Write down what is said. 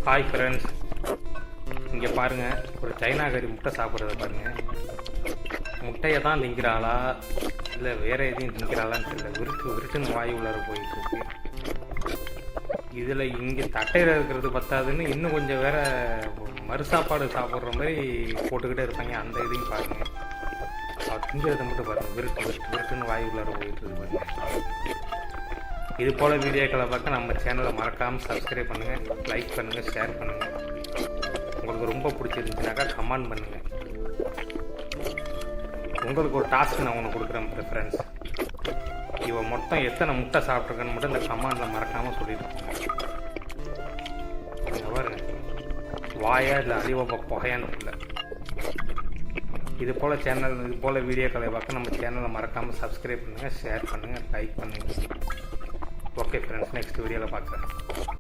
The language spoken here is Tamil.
ஹாய் ஃப்ரெண்ட்ஸ், இங்கே பாருங்கள், ஒரு சைனாக்காரி முட்டை சாப்பிட்றத பாருங்கள். முட்டையை தான் திங்கிறாளா இல்லை வேறு எதையும் திங்கிறாளான்னு தெரியல. விருட்டுன்னு வாயு உள்ளார போயிட்டுருக்கு. இதில் இங்கே தட்டையில் இருக்கிறது பத்தாதுன்னு இன்னும் கொஞ்சம் வேற மறுசாப்பாடு சாப்பிட்ற மாதிரி போட்டுக்கிட்டே இருப்பாங்க. அந்த இதையும் பாருங்கள், அவள் திங்கிறத மட்டும் பாருங்கள். விருட்டுன்னு வாயு உள்ளார போயிட்டுருக்கு பாருங்கள். இது போல் வீடியோக்களை பார்க்க நம்ம சேனலை மறக்காமல் சப்ஸ்கிரைப் பண்ணுங்கள், லைக் பண்ணுங்கள், ஷேர் பண்ணுங்கள். உங்களுக்கு ரொம்ப பிடிச்சிருந்துச்சுனாக்கா கமெண்ட் பண்ணுங்கள். உங்களுக்கு ஒரு டாஸ்க் நான் ஒன்று கொடுக்குறேன் ஃப்ரெண்ட்ஸ். இவன் மொத்தம் எத்தனை முட்டை சாப்பிட்ருக்கன்னு மட்டும் இந்த கமெண்டில் மறக்காமல் சொல்லிட்டு பாருங்க. வாயா இல்லை அழிவப்ப புகையான்னு இல்லை. இது போல் வீடியோக்களை பார்க்க நம்ம சேனலை மறக்காமல் சப்ஸ்கிரைப் பண்ணுங்கள், ஷேர் பண்ணுங்கள், லைக் பண்ணுங்கள். ஓகே ஃப்ரெண்ட்ஸ், நெக்ஸ்ட் வீடியோவில் பார்க்குறேன்.